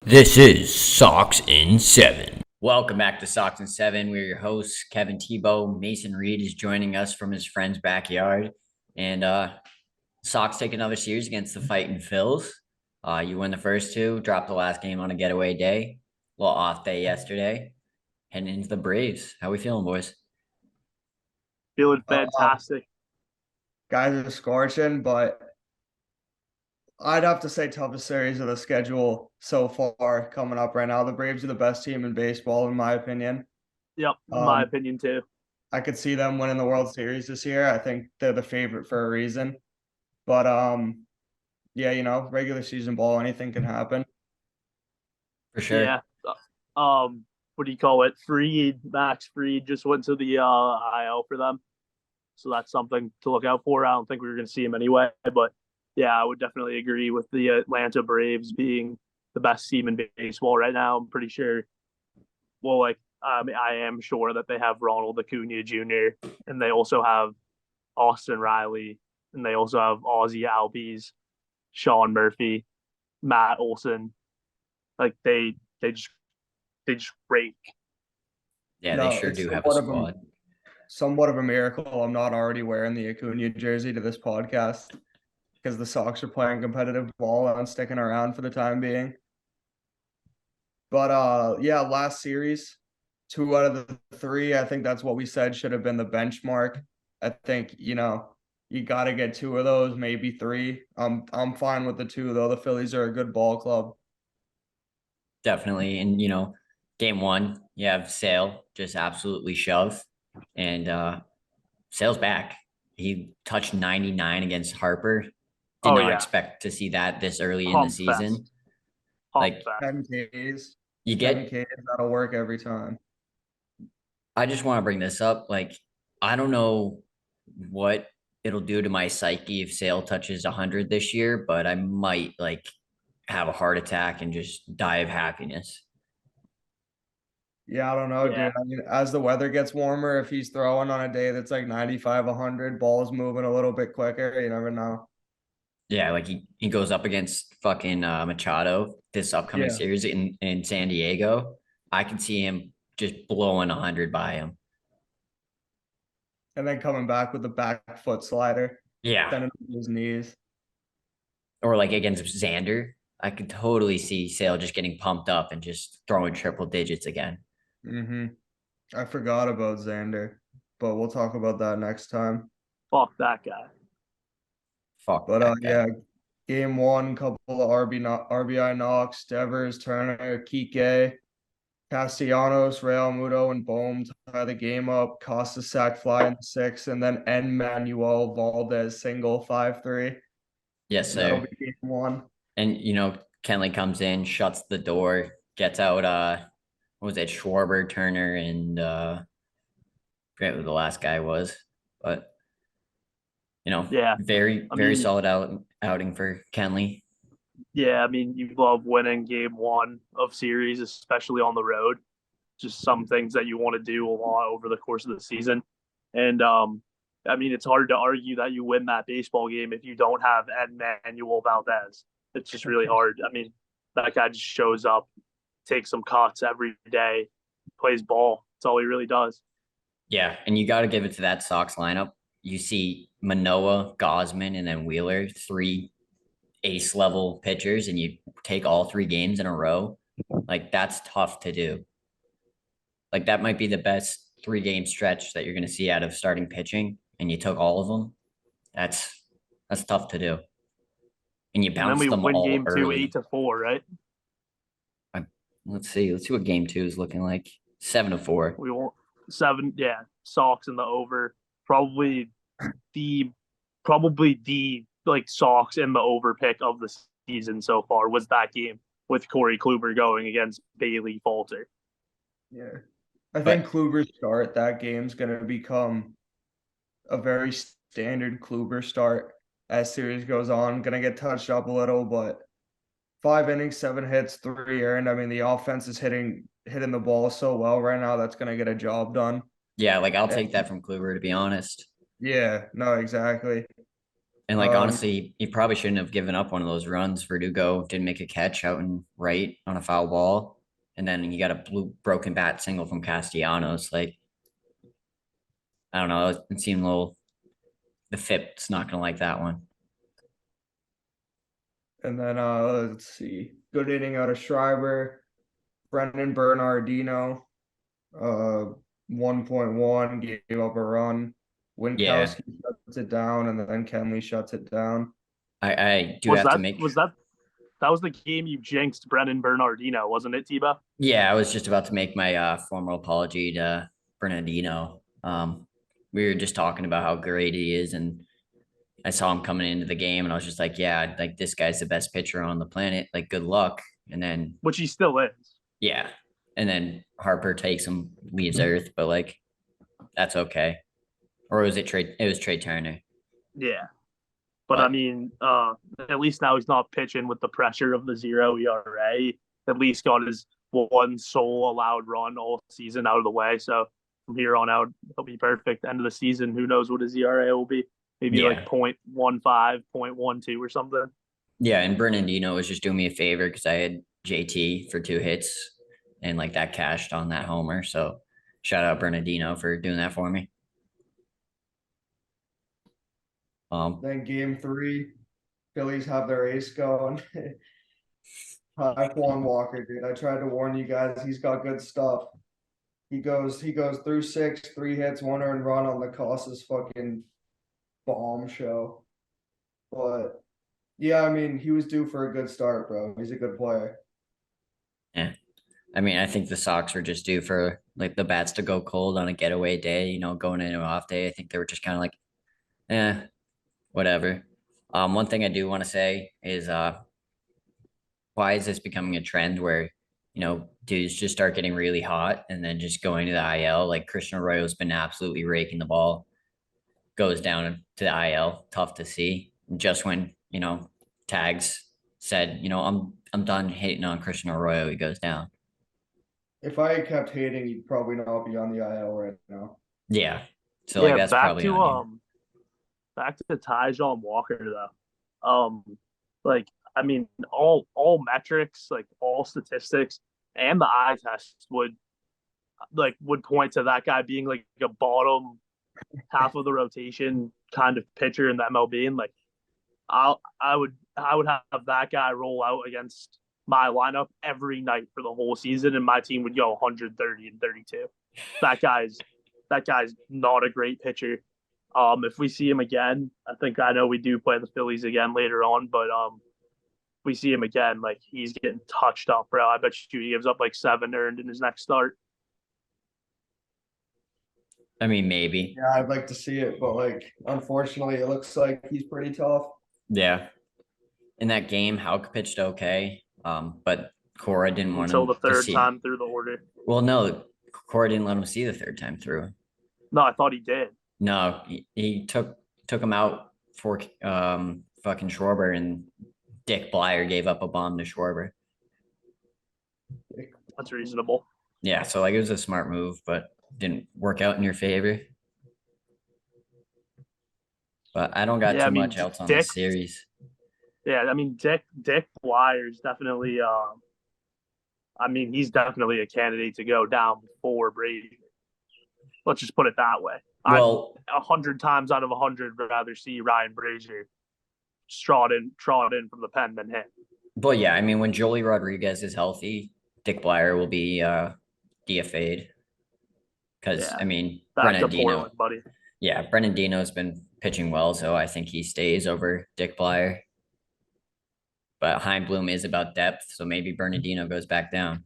This is Sox in 7. Welcome back to Sox in 7. We're your hosts, Kevin Tebow. Mason Reed is joining us from his friend's backyard. And Sox take another series against the Fighting Phils. You win the first two, dropped the last game on a getaway day. Little off day yesterday. Heading into the Braves. How we feeling, boys? Feeling Uh, fantastic. Guys are scorching, but I'd have to say toughest series of the schedule so far coming up right now. The Braves are the best team in baseball, in my opinion. Yep, my Um, opinion too. I could see them winning the World Series this year. I think they're the favorite for a reason. But yeah, regular season ball, anything can happen. For sure. Yeah. What do you call it? Max Freed just went to the IL for them. So that's something to look out for. I don't think we were going to see him anyway, but yeah, I would definitely agree with the Atlanta Braves being the best team in baseball right now. I'm pretty sure. Well, I am sure that they have Ronald Acuna Jr. and they also have Austin Riley and they also have Ozzy Albies, Sean Murphy, Matt Olson. Like they just rake. Yeah, they No, sure it's do have a squad. somewhat of a miracle I'm not already wearing the Acuna jersey to this podcast because the Sox are playing competitive ball and sticking around for the time being. But yeah, last series, 2 out of the 3. I think that's what we said should have been the benchmark. I think, you gotta get 2 of those, maybe 3. I'm fine with the 2 though. The Phillies are a good ball club. Definitely. And game one, you have Sale just absolutely shove. And Sale's back. He touched 99 against Harper. Did Oh not yeah, expect to see that this early in the hump season. fest, hump Like fest. 10 Ks, you 10 get Ks, that'll work every time. I just want to bring this up. Like, I don't know what it'll do to my psyche if Sale touches 100 this year, but I might like have a heart attack and just die of happiness. Yeah, I don't know, Yeah, dude. I mean, as the weather gets warmer, if he's throwing on a day that's like 95, 100, balls moving a little bit quicker, you never know. Yeah, like he goes up against fucking Machado this upcoming Yeah. series in San Diego. I can see him just blowing 100 by him. And then coming back with the back foot slider, Yeah. sending him to his knees. Or like against Xander. I could totally see Sale just getting pumped up and just throwing triple digits again. Mm-hmm. I forgot about Xander, but we'll talk about that next time. fuck that guy. Fuck But that yeah, guy. game one, couple of RBI knocks, Devers, Turner, Kike, Castellanos, Real Muto, and Bohm tie the game up. Costa sack fly in the 6th, and then Manuel Valdez single 5-3. Yes, That'll sir. be game one. And Kenley comes in, shuts the door, gets out what was it, Schwarber, Turner, and forget who the last guy was. But Yeah, very, I very mean, solid outing for Kenley. yeah, I mean, you love winning game one of series, especially on the road. Just some things that you want to do a lot over the course of the season. And I mean, it's hard to argue that you win that baseball game if you don't have Manuel Valdez. It's just really hard. I mean, that guy just shows up, takes some cuts every day, plays ball. That's all he really does. Yeah, and you got to give it to that Sox lineup. You see Manoah, Gosman, and then Wheeler, 3 ace level pitchers, and you take all 3 games in a row. Like that's tough to do. Like that might be the best 3 game stretch that you're going to see out of starting pitching, and you took all of them. That's tough to do, and you And then bounced we them win all game two, eight early. to four, right? I, let's see what game two is looking like. 7-4. We won seven, yeah, Sox in the over. Probably the probably the like Sox in the over pick of the season so far was that game with Corey Kluber going against Bailey Falter. Yeah. I think But Kluber's start that game's gonna become a very standard Kluber start as series goes on. Gonna get touched up a little, but 5 innings, 7 hits, 3 earned. I mean, the offense is hitting the ball so well right now. That's gonna get a job done. yeah, like I'll And take that from Kluber to be honest. yeah, no, exactly. And like honestly, he probably shouldn't have given up one of those runs. Verdugo didn't make a catch out and right on a foul ball, and then you got a broken bat single from Castellanos. Like I don't know, it seemed a little. The FIP's not gonna like that one. And then let's see. Good inning out of Schreiber. Brendan Bernardino. 1.1 gave up a run. Yeah, Winkowski shuts it down, and then Kenley shuts it down. I do Was have to that make. was that that was the game you jinxed Brennan Bernardino, wasn't it, Tebow? Yeah, I was just about to make my formal apology to Bernardino. We were just talking about how great he is, and I saw him coming into the game, and I was just like, yeah, like this guy's the best pitcher on the planet. Like, good luck. And then, Which he still is. yeah, and then Harper takes him, leaves Earth, but like that's okay. Or was it Trey? It was Trey Turner. Yeah. But I But mean, at least now he's not pitching with the pressure of the 0 ERA. At least got his one sole allowed run all season out of the way. So from here on out, he'll be perfect. End of the season, who knows what his ERA will be? Maybe like yeah, 0.15, 0.12 or something. yeah, and Bernardino was just doing me a favor because I had JT for 2 hits, and like that cashed on that homer. So shout out Bernardino for doing that for me. Then game 3, Phillies have their ace going. Hi, Juan Walker, dude. I tried to warn you guys. He's got good stuff. He goes through 6, 3 hits, 1 earned run on the Casas fucking bomb show. But yeah, I mean, he was due for a good start, bro. He's a good player. Yeah. I mean, I think the Sox were just due for like the bats to go cold on a getaway day, going into an off day. I think they were just kind of like, whatever. One thing I do want to say is why is this becoming a trend where, dudes just start getting really hot and then just going to the IL? Like Christian Arroyo's been absolutely raking the ball, goes down to the IL, tough to see. Just when, Tags said, I'm done hating on Christian Arroyo, he goes down. If I had kept hating, he'd probably not be on the IL right now. Yeah. So like Yeah, that's probably on you. back to Tyjon Walker though. Like I mean, all metrics, like all statistics, and the eye test would point to that guy being like a bottom half of the rotation kind of pitcher in the MLB, and like I would have that guy roll out against my lineup every night for the whole season, and my team would go 130 and 32. That guy's that guy's not a great pitcher. If we see him again, I know we do play the Phillies again later on, but if we see him again, like he's getting touched up, bro. I bet you he gives up like 7 earned in his next start. I mean, maybe. Yeah, I'd like to see it, but like, unfortunately, it looks like he's pretty tough. Yeah. In that game, Houck pitched okay. But Cora didn't want Until him the to third see. time through the order. Well, no, Cora didn't let him see the third time through. No, I thought he did. No, he took him out for fucking Schwarber, and Dick Blyer gave up a bomb to Schwarber. That's reasonable. Yeah, so like it was a smart move, but didn't work out in your favor. But I don't got Yeah, too I mean, much else on Dick. this series. Yeah, I mean, Dick Blyer's definitely. I mean, he's definitely a candidate to go down before Brady. Let's just put it that way. Well, 100 times out of 100 rather see Ryan Brazier trot in from the pen than him. but yeah, I mean, when Jolie Rodriguez is healthy, Dick Blyer will be DFA'd. Because Yeah. I mean, Back to Bernardino, Portland, buddy. yeah, Bernardino's been pitching well, so I think he stays over Dick Blyer. But Heimblum is about depth, so maybe Bernardino goes back down.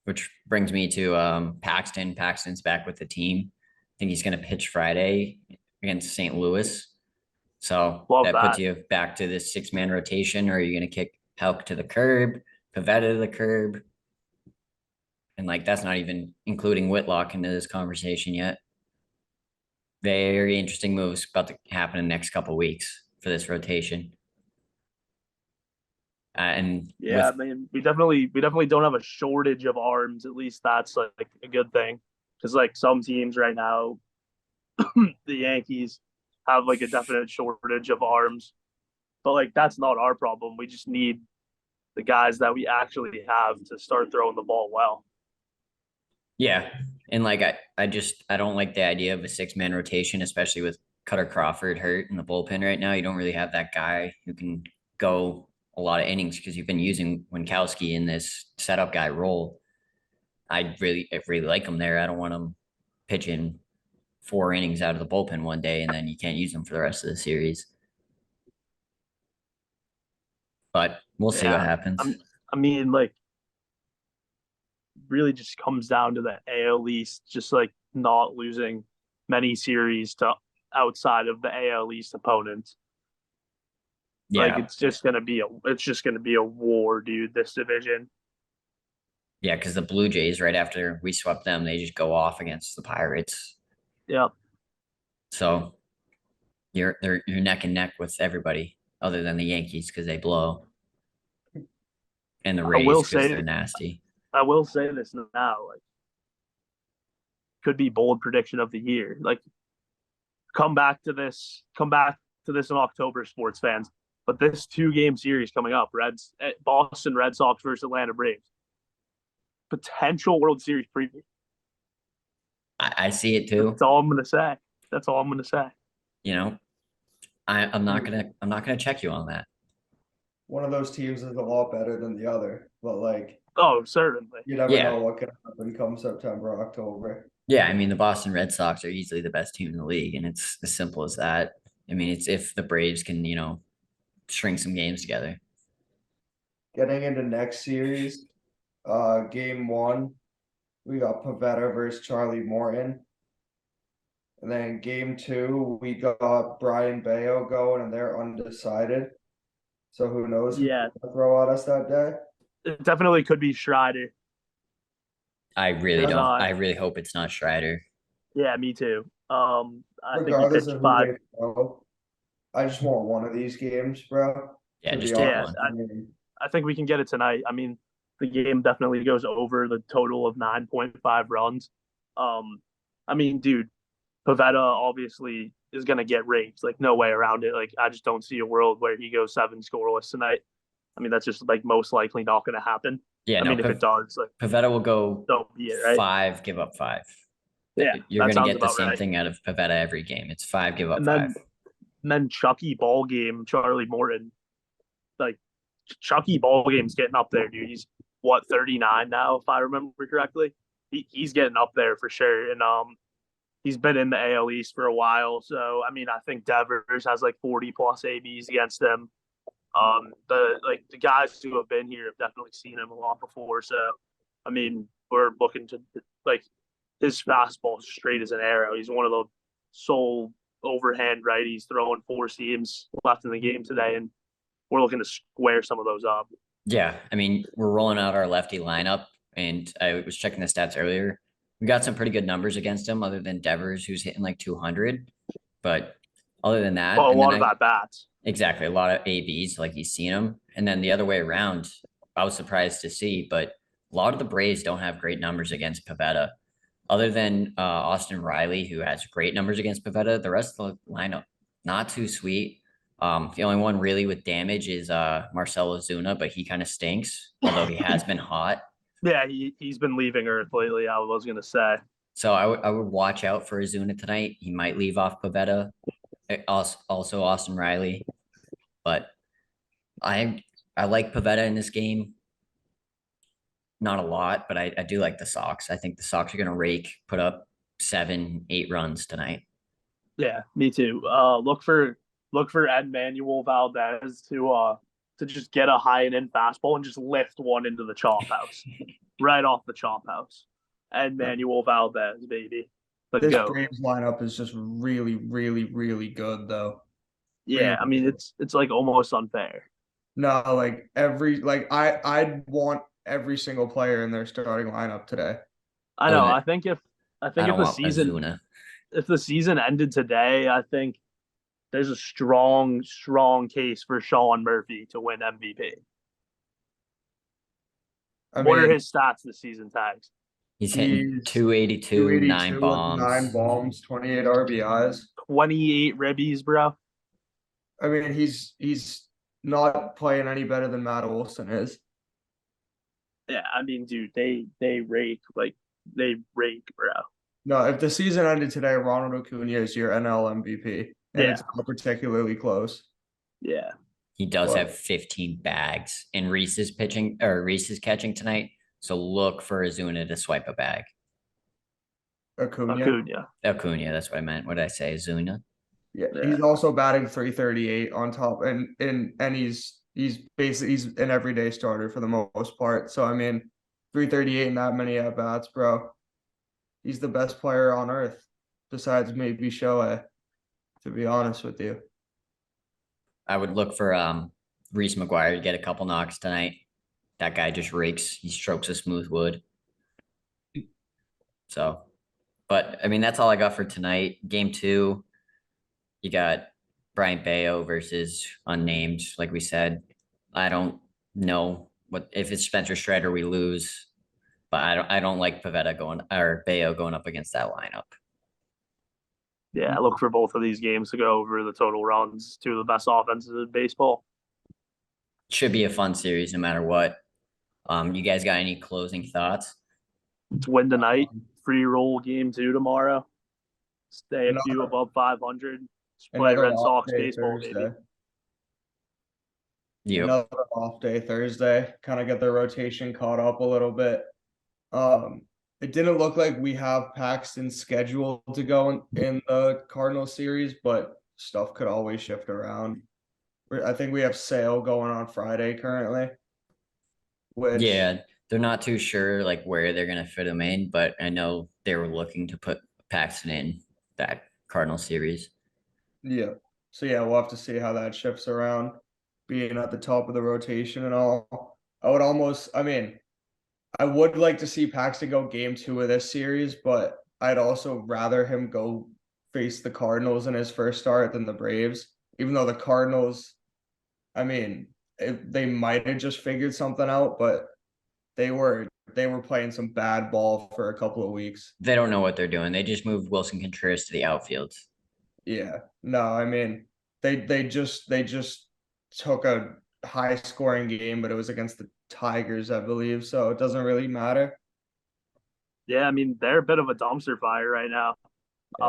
Which brings me to Paxton. Paxton's back with the team. I think he's going to pitch Friday against St. Louis. So Love that puts that. you back to this 6-man rotation, or are you going to kick Helk to the curb, Pavetta to the curb? And like that's not even including Whitlock into this conversation yet. Very interesting moves about to happen in the next couple of weeks for this rotation. And Yeah, with man, we definitely don't have a shortage of arms. At least that's like a good thing, because like some teams right now, the Yankees, have like a definite shortage of arms. But like that's not our problem. We just need the guys that we actually have to start throwing the ball well. Yeah. And like I don't like the idea of a 6-man rotation, especially with Cutter Crawford hurt in the bullpen right now. You don't really have that guy who can go a lot of innings because you've been using Winkowski in this setup guy role. I really like him there. I don't want him pitching 4 innings out of the bullpen one day and then you can't use him for the rest of the series. But we'll see what happens. I mean, like, really just comes down to the AL East, just like not losing many series to outside of the AL East opponents. Yeah. Like it's just gonna be a war, dude. This division. Yeah, because the Blue Jays, right after we swept them, they just go off against the Pirates. Yeah. So you're neck and neck with everybody other than the Yankees because they blow. And the Rays because they're nasty. I will say this now, like could be bold prediction of the year. Like come back to this in October, sports fans. But this 2-game series coming up, Boston Red Sox versus Atlanta Braves, potential World Series preview. I see it too. That's all I'm gonna say. That's all I'm gonna say. You know, I'm not gonna check you on that. One of those teams is a lot better than the other, but like, oh, certainly, you never know what can happen come September, October. Yeah, I mean the Boston Red Sox are easily the best team in the league, and it's as simple as that. I mean, it's if the Braves can, string some games together. Getting into next series, game 1, we got Pavetta versus Charlie Morton. And then game 2, we got Brian Bayo going, and they're undecided. So who knows? Yeah, who's gonna throw at us that day. It definitely could be Strider. I really don't. I really hope it's not Strider. Yeah, me too. I Regardless think he pitched of who 5. they throw, I just want one of these games, bro. Yeah, just take one. I think we can get it tonight. I mean, the game definitely goes over the total of 9.5 runs. I mean, dude, Pavetta obviously is going to get raked. Like, no way around it. Like, I just don't see a world where he goes 7 scoreless tonight. I mean, that's just like most likely not going to happen. Yeah, I mean, if it does, like Pavetta will go so be it, right? 5, give up 5. Yeah, you're going to get the same thing out of Pavetta every game. It's 5, give up 5. And then Chucky ball game, Charlie Morton. Like Chucky ball game's getting up there, dude. He's what 39 now, if I remember correctly. He's getting up there for sure, and he's been in the AL East for a while. So I mean, I think Devers has like 40 plus ABs against him. The guys who have been here have definitely seen him a lot before. So I mean, we're looking to like his fastball straight as an arrow. He's one of the sole overhand righties throwing 4 seams left in the game today, and we're looking to square some of those up. Yeah, I mean, we're rolling out our lefty lineup, and I was checking the stats earlier. We got some pretty good numbers against him, other than Devers, who's hitting like 200. But other than that, a lot of at bats. Exactly, a lot of ABs, like you've seen them. And then the other way around, I was surprised to see, but a lot of the Braves don't have great numbers against Pavetta. Other than Austin Riley, who has great numbers against Pavetta, the rest of the lineup, not too sweet. The only one really with damage is Marcell Ozuna, but he kind of stinks, although he has been hot. Yeah, he's been leaving Earth lately, I was going to say. So I would watch out for Ozuna tonight. He might leave off Pavetta. Also Austin Riley. But I like Pavetta in this game. Not a lot, but I do like the Sox. I think the Sox are going to put up 7, 8 runs tonight. Yeah, me too. Look for Edmanuel Valdez to just get a high and in fastball and just lift one into the chop house, right off the chop house. Edmanuel Valdez, baby. This Braves lineup is just really, really, really good, though. Yeah, I mean it's like almost unfair. No, like I'd want every single player in their starting lineup today. I know. I think if the season ended today, I think there's a strong case for Sean Murphy to win MVP. What are his stats this season, Tags? He's hitting He's 282, 9 282 with 9 bombs. bombs, 28 RBIs. 28 ribbies, bro. I mean, he's not playing any better than Matt Olson is. Yeah, I mean, dude, they rake bro. No, if the season ended today, Ronald Acuna is your NL MVP, and Yeah, it's not particularly close. yeah. He does But have 15 bags, and Reese is pitching or Reese is catching tonight. So look for Azuna to swipe a bag. Acuna, Acuna. That's what I meant. What did I say? Azuna? yeah, Yeah. he's also batting 338 on top, and he's basically he's an everyday starter for the most part. So I mean, 338 and that many at bats, bro. He's the best player on earth, besides maybe Shohei. To be honest with you, I would look for Reese McGuire to get a couple knocks tonight. That guy just rakes. He strokes a smooth wood. So, but I mean, that's all I got for tonight. Game 2, you got Brian Bayo versus unnamed. Like we said, I don't know what if it's Spencer Strider we lose, but I don't like Pavetta going or Bayo going up against that lineup. Yeah, I look for both of these games to go over the total runs. Two of the best offenses in baseball. Should be a fun series no matter what. You guys got any closing thoughts? It's win tonight, free roll game 2 tomorrow. Stay a few another above 500. Just play another Red off Sox day baseball, Thursday. baby. You Another off day Thursday. Kind of get the rotation caught up a little bit. It didn't look like we have Paxton scheduled to go in the Cardinal series, but stuff could always shift around. I think we have Sale going on Friday currently, which Yeah, they're not too sure like where they're gonna fit him in, but I know they were looking to put Paxton in that Cardinal series. yeah. So yeah, we'll have to see how that shifts around, being at the top of the rotation and all. I mean, I would like to see Paxton go game 2 of this series, but I'd also rather him go face the Cardinals in his first start than the Braves. Even though the Cardinals, I mean, they might have just figured something out, but they were playing some bad ball for a couple of weeks. They don't know what they're doing. They just moved Wilson Contreras to the outfield. Yeah. No, I mean, they just took a high scoring game, but it was against the Tigers, I believe, so it doesn't really matter. Yeah, I mean they're a bit of a dumpster fire right now. Yeah.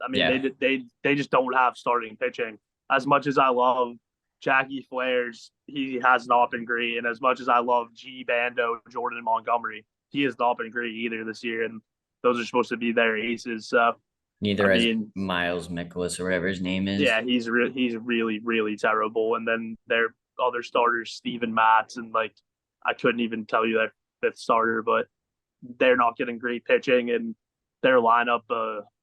I mean Yeah. they just don't have starting pitching. As much as I love Jackie Flares, he has not been great, and as much as I love G Bando, Jordan Montgomery, he has not been great either this year. And those are supposed to be their aces. So I Neither has mean, Miles Mikolas or whatever his name is. yeah, he's really terrible. And then their other starters, Steven Matz, and like I couldn't even tell you their fifth starter, but they're not getting great pitching, and their lineup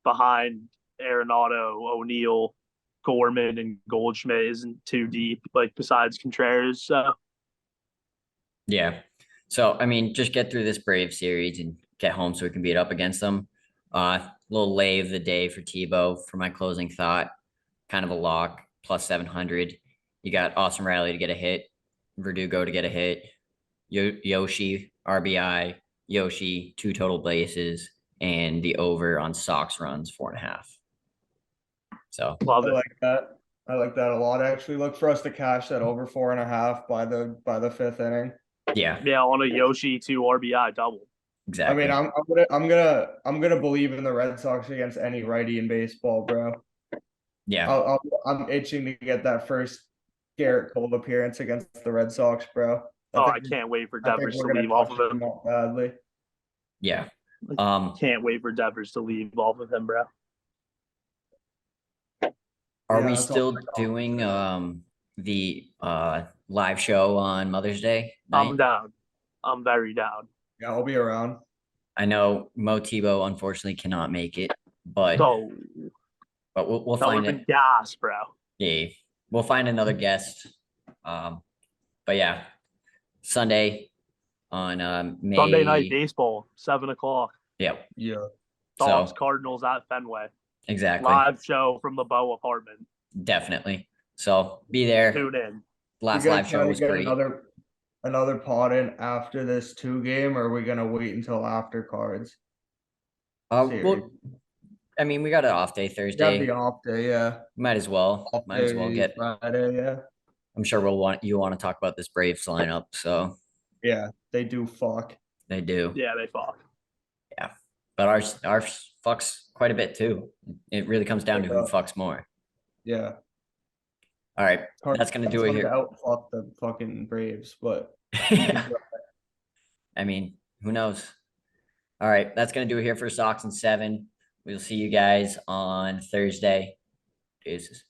behind Arenado, O'Neill, Gorman, and Goldschmidt isn't too deep. Like besides Contreras, so Yeah. So I mean, just get through this Brave series and get home so we can beat up against them. Little lay of the day for Tebow for my closing thought. Kind of a lock, plus 700. You got Austin Riley to get a hit, Verdugo to get a hit, Yoshi, RBI, Yoshi, 2 total bases, and the over on Sox runs, 4.5. So love I it. like that. I like that a lot. Actually, look for us to cash that over 4.5 by the fifth inning. yeah, Yeah, on a Yoshi 2 RBI double. I exactly. mean, I'm gonna believe in the Red Sox against any righty in baseball, bro. Yeah. I'm itching to get that first Garrett Cole appearance against the Red Sox, bro. Oh, I can't wait for I think Devers to we're gonna leave off touch of him him. up badly. Yeah. Can't wait for Devers to leave off of him, bro. Are Yeah, we that's all still doing the live show on Mother's Day I'm night? down. I'm very down. Yeah, I'll be around. I know Mo Tebow unfortunately cannot make it, but So we'll that would find have it. been gas, bro. Yeah, we'll find another guest. But yeah, Sunday on Sunday night May. baseball, 7 o'clock. Yeah. Yeah. Sox So Cardinals at Fenway. exactly, Live show from the Bow apartment. definitely. So be there. Tune in. We Last gotta live show try to was get great. another pod in after this 2-game, or are we gonna wait until after cards? Series. Well, I mean, we got an off day We got Thursday. the off day, yeah. Might as well. Off Might as well day get. Friday, yeah. I'm sure you want to talk about this Braves lineup, so Yeah, they do fuck. they do. Yeah, they fuck. Yeah, but our fucks quite a bit too. It really comes down to who fucks more. Yeah. All right, Hard, that's gonna do it hard to here. outfuck the fucking Braves, but I mean, who knows? All right, that's gonna do it here for Sox in 7. We'll see you guys on Thursday. Jesus.